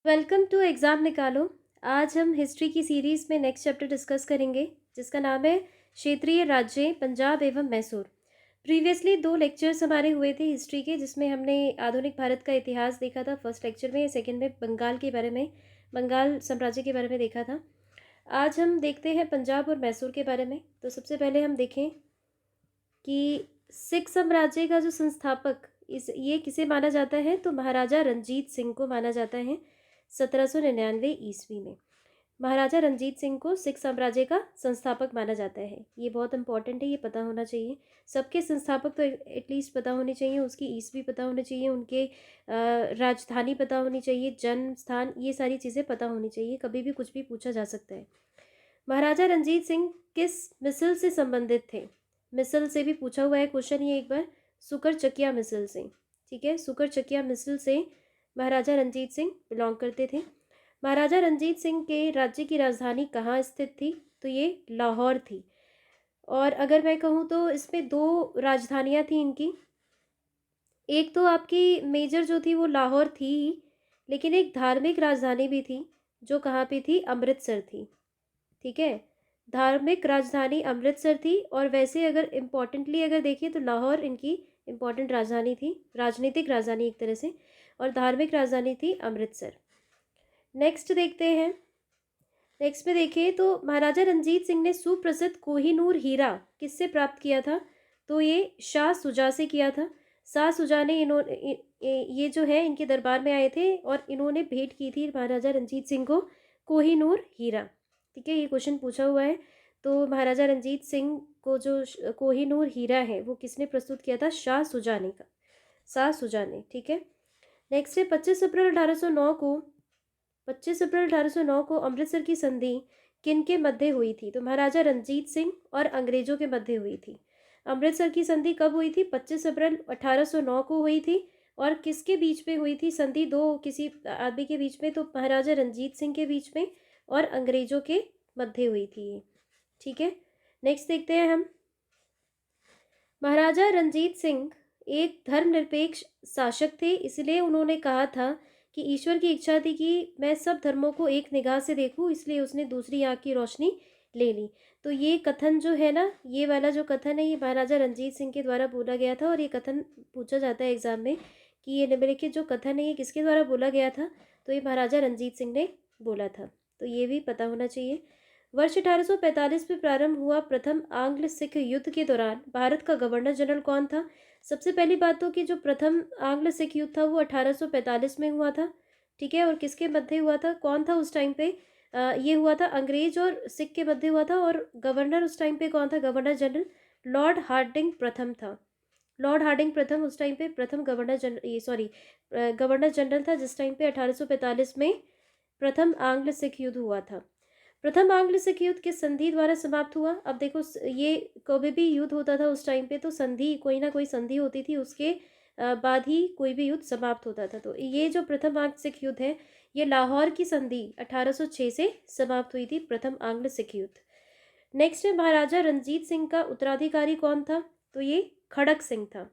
Welcome to exam निकालो। आज हम हिस्ट्री की सीरीज़ में नेक्स्ट चैप्टर डिस्कस करेंगे जिसका नाम है क्षेत्रीय राज्य पंजाब एवं मैसूर। प्रीवियसली 2 लेक्चर्स हमारे हुए थे हिस्ट्री के, जिसमें हमने आधुनिक भारत का इतिहास देखा था फर्स्ट लेक्चर में, सेकंड में बंगाल के बारे में, बंगाल साम्राज्य के बारे में देखा था। आज हम देखते हैं पंजाब और मैसूर के बारे में। तो सबसे पहले हम देखें कि सिख साम्राज्य का जो संस्थापक ये किसे माना जाता है, तो महाराजा रंजीत सिंह को माना जाता है 1799 ईस्वी में। महाराजा रंजीत सिंह को सिख साम्राज्य का संस्थापक माना जाता है। ये बहुत इंपॉर्टेंट है, ये पता होना चाहिए। सबके संस्थापक तो एटलीस्ट पता होने चाहिए, उसकी ईस्वी पता होनी चाहिए, उनके राजधानी पता होनी चाहिए, जन्म स्थान, ये सारी चीज़ें पता होनी चाहिए। कभी भी कुछ भी पूछा जा सकता है। महाराजा रंजीत सिंह किस मिसल से संबंधित थे? मिसल से भी पूछा हुआ है क्वेश्चन ये एक बार, सुकर चकिया मिसल से। ठीक है, सुकर चकिया मिसल से महाराजा रंजीत सिंह बिलोंग करते थे। महाराजा रंजीत सिंह के राज्य की राजधानी कहाँ स्थित थी? तो ये लाहौर थी। और अगर मैं कहूँ तो इसमें 2 राजधानियाँ थी इनकी। एक तो आपकी मेजर जो थी वो लाहौर थी, लेकिन एक धार्मिक राजधानी भी थी जो कहाँ पे थी? अमृतसर थी। ठीक है, धार्मिक राजधानी अमृतसर थी। और वैसे अगर इम्पॉर्टेंटली अगर देखिए तो लाहौर इनकी इम्पॉर्टेंट राजधानी थी, राजनीतिक राजधानी एक तरह से, और धार्मिक राजधानी थी अमृतसर। नेक्स्ट देखते हैं। नेक्स्ट में देखिए तो महाराजा रंजीत सिंह ने सुप्रसिद्ध कोहिनूर हीरा किससे प्राप्त किया था? तो ये शाह सुजा से किया था। शाह सुजा ने ये जो है इनके दरबार में आए थे और इन्होंने भेंट की थी महाराजा रंजीत सिंह को कोहिनूर हीरा। ठीक है, ये क्वेश्चन पूछा हुआ है। तो महाराजा रंजीत सिंह को जो कोहिनूर हीरा है वो किसने प्रस्तुत किया था? शाह सुजा ने का शाह सुजा ने। ठीक है, नेक्स्ट है 25 अप्रैल 1809 को अमृतसर की संधि किन के मध्य हुई थी? तो महाराजा रंजीत सिंह और अंग्रेजों के मध्य हुई थी। अमृतसर की संधि कब हुई थी? 25 अप्रैल 1809 को हुई थी। और किसके बीच में हुई थी संधि? दो किसी आदमी के बीच में, तो महाराजा रंजीत सिंह के बीच में और अंग्रेजों के मध्य हुई थी ये। ठीक है, नेक्स्ट देखते हैं हम। महाराजा रंजीत सिंह एक धर्मनिरपेक्ष शासक थे, इसलिए उन्होंने कहा था कि ईश्वर की इच्छा थी कि मैं सब धर्मों को एक निगाह से देखूं, इसलिए उसने दूसरी आंख की रोशनी ले ली। तो ये कथन जो है ना, ये वाला जो कथन है, ये महाराजा रंजीत सिंह के द्वारा बोला गया था। और ये कथन पूछा जाता है एग्जाम में कि ये निम्नलिखित जो कथन है ये किसके द्वारा बोला गया था? तो ये महाराजा रंजीत सिंह ने बोला था। तो ये भी पता होना चाहिए। वर्ष 1845 में प्रारंभ हुआ प्रथम आंग्ल सिख युद्ध के दौरान भारत का गवर्नर जनरल कौन था? सबसे पहली बात तो कि जो प्रथम आंग्ल सिख युद्ध था वो 1845 में हुआ था। ठीक है, और किसके मध्य हुआ था? कौन था उस टाइम पे? ये हुआ था अंग्रेज और सिख के मध्य हुआ था। और गवर्नर उस टाइम पे कौन था? गवर्नर जनरल लॉर्ड हार्डिंग प्रथम था। लॉर्ड हार्डिंग प्रथम उस टाइम पे प्रथम गवर्नर जनरल, ये सॉरी, गवर्नर जनरल था जिस टाइम पे 1845 में प्रथम आंग्ल सिख युद्ध हुआ था। प्रथम आंग्ल सिख युद्ध किस संधि द्वारा समाप्त हुआ? अब देखो ये कभी भी युद्ध होता था उस टाइम पे तो संधि, कोई ना कोई संधि होती थी, उसके बाद ही कोई भी युद्ध समाप्त होता था। तो ये जो प्रथम आंग्ल सिख युद्ध है ये लाहौर की संधि 1806 से समाप्त हुई थी, प्रथम आंग्ल सिख युद्ध। नेक्स्ट है महाराजा रंजीत सिंह का उत्तराधिकारी कौन था? तो ये खड़क सिंह था।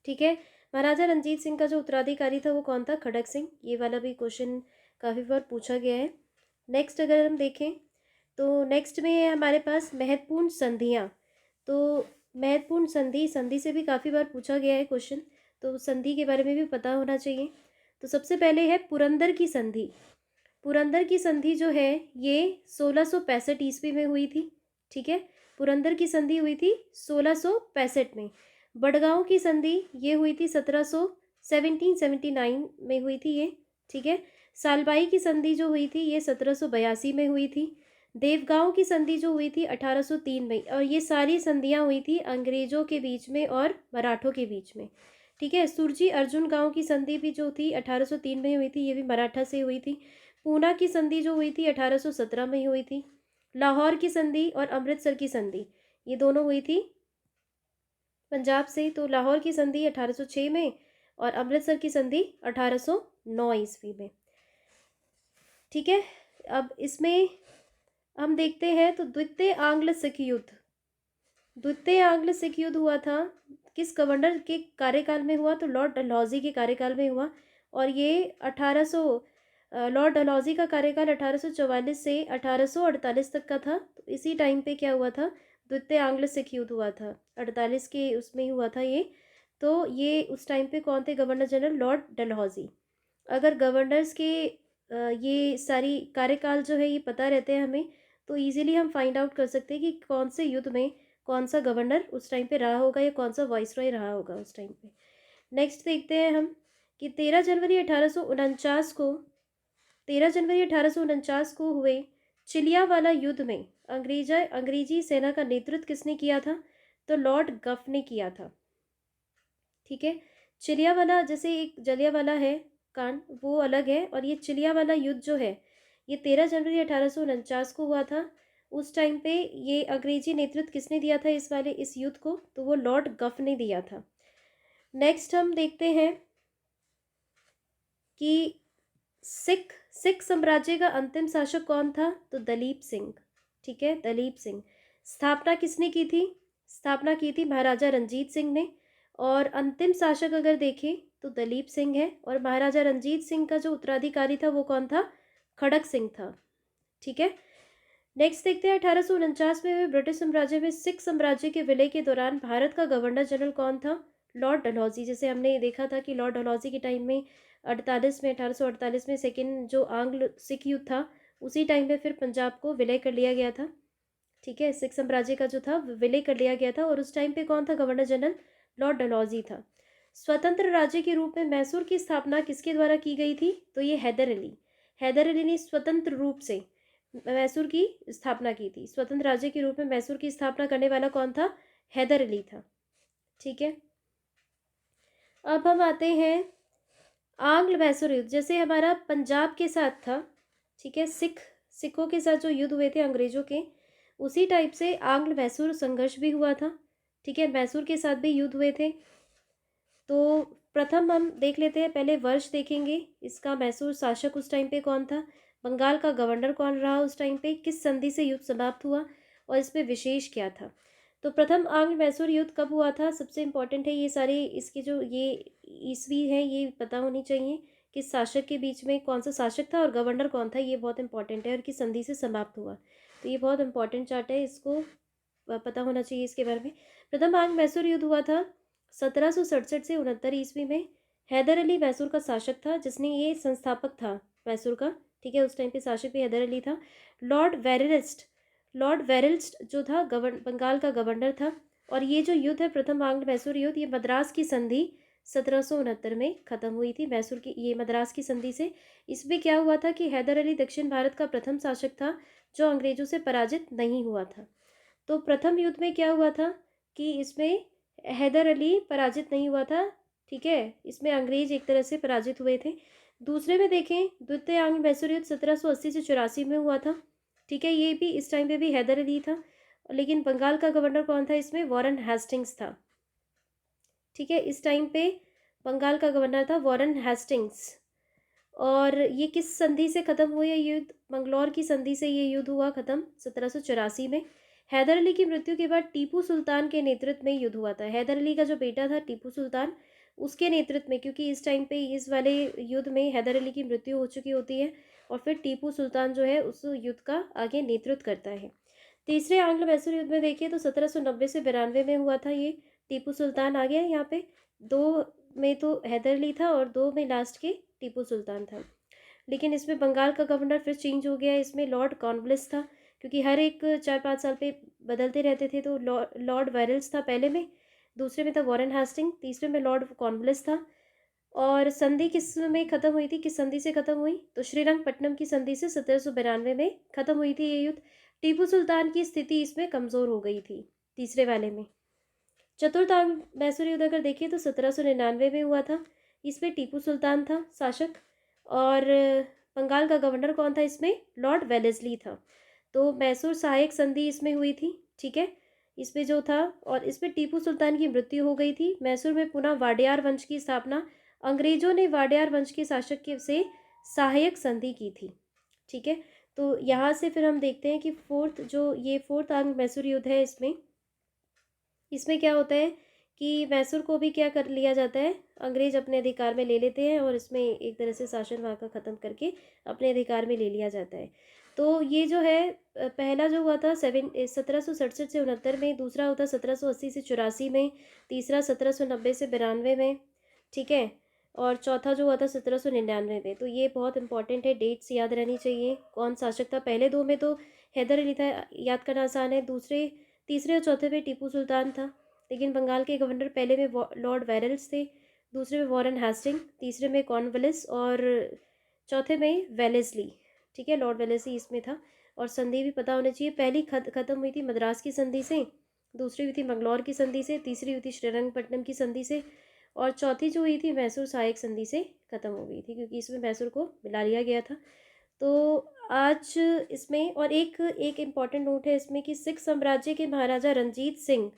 ठीक है, महाराजा रंजीत सिंह का जो उत्तराधिकारी था वो कौन था? खड़क सिंह। ये वाला भी क्वेश्चन काफ़ी बार पूछा गया है। नेक्स्ट अगर हम देखें तो नेक्स्ट में है हमारे पास महत्वपूर्ण संधियाँ। तो महत्वपूर्ण संधि, संधि से भी काफ़ी बार पूछा गया है क्वेश्चन, तो संधि के बारे में भी पता होना चाहिए। तो सबसे पहले है पुरंदर की संधि। पुरंदर की संधि जो है ये 1665 ईस्वी में हुई थी। ठीक है, पुरंदर की संधि हुई थी 1665 में। बड़गांव की संधि ये हुई थी 1779 में हुई थी ये। ठीक है, सालबाई की संधि जो हुई थी ये 1782 में हुई थी। देवगांव की संधि जो हुई थी 1803 में। और ये सारी संधियाँ हुई थी अंग्रेजों के बीच में और मराठों के बीच में। ठीक है, सुरजी अर्जुन गांव की संधि भी जो थी 1803 में हुई थी, ये भी मराठा से हुई थी। पूना की संधि जो हुई थी 1817 में हुई थी। लाहौर की संधि और अमृतसर की संधि ये दोनों हुई थी पंजाब से। तो लाहौर की संधि 1806 में और अमृतसर की संधि 1809 ईस्वी में। ठीक है, अब इसमें हम देखते हैं तो द्वितीय आंग्ल सिख युद्ध। द्वितीय आंग्ल सिख युद्ध हुआ था किस गवर्नर के कार्यकाल में हुआ? तो लॉर्ड डलहौजी के कार्यकाल में हुआ। और ये 1800 लॉर्ड डलहौजी का कार्यकाल 1844 से 1848 तक का था। तो इसी टाइम पे क्या हुआ था, द्वितीय आंग्ल सिख युद्ध हुआ था, 48 के उसमें ही हुआ था ये। तो ये उस टाइम पे कौन थे गवर्नर जनरल, लॉर्ड डलहौजी। अगर गवर्नर्स के ये सारी कार्यकाल जो है ये पता रहते हैं हमें, तो इजीली हम फाइंड आउट कर सकते हैं कि कौन से युद्ध में कौन सा गवर्नर उस टाइम पे रहा होगा या कौन सा वाइसरॉय रहा होगा उस टाइम पे। नेक्स्ट देखते हैं हम कि 13 जनवरी 1849 को हुए चिलियावाला युद्ध में अंग्रेजी सेना का नेतृत्व किसने किया था, तो लॉर्ड गफ ने किया था। ठीक है, चिलियावाला जैसे एक जलियावाला है कांड वो अलग है, और ये चिलियावाला युद्ध जो है ये 13 जनवरी 1849 को हुआ था। उस टाइम पे ये अंग्रेजी नेतृत्व किसने दिया था इस युद्ध को, तो वो लॉर्ड गफ ने दिया था। नेक्स्ट हम देखते हैं कि सिख साम्राज्य का अंतिम शासक कौन था, तो दलीप सिंह। ठीक है, दलीप सिंह। स्थापना किसने की थी, स्थापना की थी महाराजा रंजीत सिंह ने। और अंतिम शासक अगर देखें तो दलीप सिंह है, और महाराजा रंजीत सिंह का जो उत्तराधिकारी था वो कौन था, खड़क सिंह था। ठीक है, नेक्स्ट देखते हैं 1849 में हुए ब्रिटिश साम्राज्य में सिख साम्राज्य के विलय के दौरान भारत का गवर्नर जनरल कौन था, लॉर्ड डलहौजी। जैसे हमने देखा था कि लॉर्ड डलहौजी के टाइम में 1848 में सेकेंड जो आंग्ल सिख युद्ध था उसी टाइम पे फिर पंजाब को विलय कर लिया गया था। ठीक है, सिख साम्राज्य का जो था विलय कर लिया गया था, और उस टाइम पे कौन था गवर्नर जनरल, लॉर्ड डलहौजी था। स्वतंत्र राज्य के रूप में मैसूर की स्थापना किसके द्वारा की गई थी, तो ये हैदर अली ने स्वतंत्र रूप से मैसूर की स्थापना की थी। स्वतंत्र राज्य के रूप में मैसूर की स्थापना करने वाला कौन था, हैदर अली था। ठीक है, अब हम आते हैं आंग्ल मैसूर युद्ध। जैसे हमारा पंजाब के साथ था, ठीक है, सिखों के साथ जो युद्ध हुए थे अंग्रेजों के, उसी टाइप से आंग्ल मैसूर संघर्ष भी हुआ था। ठीक है, मैसूर के साथ भी युद्ध हुए थे। तो प्रथम हम देख लेते हैं, पहले वर्ष देखेंगे इसका, मैसूर शासक उस टाइम पे कौन था, बंगाल का गवर्नर कौन रहा उस टाइम पे, किस संधि से युद्ध समाप्त हुआ और इसमें विशेष क्या था। तो प्रथम आंग्ल मैसूर युद्ध कब हुआ था, सबसे इम्पोर्टेंट है ये सारे इसके जो ये ईस्वी है ये पता होनी चाहिए, किस शासक के बीच में कौन सा शासक था और गवर्नर कौन था, ये बहुत इंपॉर्टेंट है, और किस संधि से समाप्त हुआ। तो ये बहुत इंपॉर्टेंट चार्ट है, इसको पता होना चाहिए इसके बारे में। प्रथम आंग्ल मैसूर युद्ध हुआ था 1767 से 69 ईस्वी में। हैदर अली मैसूर का शासक था, जिसने ये संस्थापक था मैसूर का। ठीक है, उस टाइम पे शासक भी हैदर अली था। लॉर्ड वेरिल्स्ट जो था बंगाल का गवर्नर था। और ये जो युद्ध है प्रथम आंग्ल मैसूर युद्ध, ये मद्रास की संधि 1769 में ख़त्म हुई थी, मैसूर की ये मद्रास की संधि से। इसमें क्या हुआ था कि हैदर अली दक्षिण भारत का प्रथम शासक था जो अंग्रेजों से पराजित नहीं हुआ था। तो प्रथम युद्ध में क्या हुआ था कि इसमें हैदर अली पराजित नहीं हुआ था। ठीक है, इसमें अंग्रेज एक तरह से पराजित हुए थे। दूसरे में देखें, द्वितीय आंग्ल मैसूर युद्ध 1780 से 84 में हुआ था। ठीक है, ये भी इस टाइम पे भी हैदर अली था, लेकिन बंगाल का गवर्नर कौन था इसमें, वॉरेन हेस्टिंग्स था। ठीक है, इस टाइम पे बंगाल का गवर्नर था वॉरेन हेस्टिंग्स। और ये किस संधि से ख़त्म हुआ ये युद्ध, मंगलौर की संधि से ये युद्ध हुआ ख़त्म 1784 में। हैदर अली की मृत्यु के बाद टीपू सुल्तान के नेतृत्व में युद्ध हुआ था। हैदर अली का जो बेटा था टीपू सुल्तान, उसके नेतृत्व में, क्योंकि इस टाइम पे इस वाले युद्ध में हैदर अली की मृत्यु हो चुकी होती है, और फिर टीपू सुल्तान जो है उस युद्ध का आगे नेतृत्व करता है। तीसरे आंग्ल मैसूर युद्ध में देखिए तो 1790 से 92 में हुआ था ये। टीपू सुल्तान आ गया यहाँ पे, 2 में तो हैदर अली था और 2 में लास्ट के टीपू सुल्तान था। लेकिन इसमें बंगाल का गवर्नर फिर चेंज हो गया, इसमें लॉर्ड कॉर्नवालिस था, क्योंकि हर एक 4-5 साल पे बदलते रहते थे। तो लॉर्ड वायरल्स था पहले में, दूसरे में था वॉरेन हेस्टिंग, तीसरे में लॉर्ड कॉर्नवालिस था। और संधि किस में ख़त्म हुई थी, किस संधि से ख़त्म हुई, तो श्रीरंगपट्टनम की संधि से 1792 में ख़त्म हुई थी ये युद्ध। टीपू सुल्तान की स्थिति इसमें कमज़ोर हो गई थी तीसरे वाले में। चतुर्थ आंग्ल मैसूर युद्ध अगर देखिए तो 1799 में हुआ था। इसमें टीपू सुल्तान था शासक, और बंगाल का गवर्नर कौन था इसमें, लॉर्ड वेलेस्ली था। तो मैसूर सहायक संधि इसमें हुई थी। ठीक है, इसमें जो था, और इसमें टीपू सुल्तान की मृत्यु हो गई थी। मैसूर में पुनः वाडियार वंश की स्थापना, अंग्रेजों ने वाडियार वंश के शासक के से सहायक संधि की थी। ठीक है, तो यहाँ से फिर हम देखते हैं कि फोर्थ आंग्ल मैसूर युद्ध है, इसमें क्या होता है कि मैसूर को भी क्या कर लिया जाता है, अंग्रेज अपने अधिकार में ले लेते हैं और इसमें एक तरह से शासन वहाँ का ख़त्म करके अपने अधिकार में ले लिया जाता है। तो ये जो है पहला जो हुआ था 1767 से 69 में, दूसरा होता 1780 से 84 में, तीसरा 1790 से 92 में, ठीक है, और चौथा जो हुआ था 1799 में। तो ये बहुत इंपॉर्टेंट है, डेट्स याद रहनी चाहिए। कौन शासक था, पहले दो में तो हैदर अली था, याद करना आसान है। तीसरे और चौथे में टीपू सुल्तान था, लेकिन बंगाल के गवर्नर पहले में लॉर्ड वेरल्स थे, दूसरे में वॉरेन हेस्टिंग, तीसरे में कॉर्नवालिस और चौथे में वेलेस्ली, ठीक है, लॉर्ड वेलेस्ली इसमें था। और संधि भी पता होना चाहिए, पहली ख़त्म हुई थी मद्रास की संधि से, दूसरी हुई थी मंगलौर की संधि से, तीसरी हुई थी श्रीरंगपट्टनम की संधि से, और चौथी जो हुई थी मैसूर सहायक संधि से ख़त्म हो गई थी, क्योंकि इसमें मैसूर को मिला लिया गया था। तो आज इसमें और एक एक इम्पॉर्टेंट नोट है इसमें कि सिख साम्राज्य के महाराजा रंजीत सिंह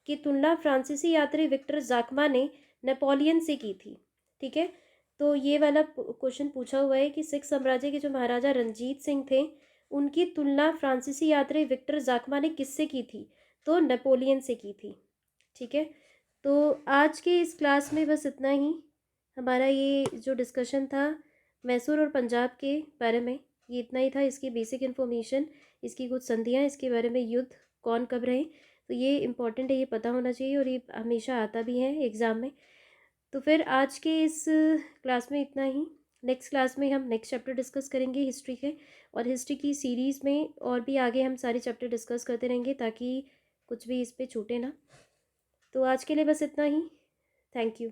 की तुलना फ्रांसीसी यात्री विक्टर जाकमा ने नेपोलियन से की थी, ठीक है। तो ये वाला क्वेश्चन पूछा हुआ है कि सिख साम्राज्य के जो महाराजा रंजीत सिंह थे उनकी तुलना फ्रांसीसी यात्री विक्टर जाकमा ने किससे की थी, तो नेपोलियन से की थी, ठीक है। तो आज के इस क्लास में बस इतना ही, हमारा ये जो डिस्कशन था मैसूर और पंजाब के बारे में, ये इतना ही था। इसकी बेसिक इन्फॉर्मेशन, इसकी कुछ संधियाँ, इसके बारे में युद्ध कौन कब रहे, तो ये इम्पॉर्टेंट है, ये पता होना चाहिए और ये हमेशा आता भी है एग्ज़ाम में। तो फिर आज के इस क्लास में इतना ही। नेक्स्ट क्लास में हम नेक्स्ट चैप्टर डिस्कस करेंगे हिस्ट्री के, और हिस्ट्री की सीरीज़ में और भी आगे हम सारे चैप्टर डिस्कस करते रहेंगे ताकि कुछ भी इस पर छूटे ना। तो आज के लिए बस इतना ही। Thank you.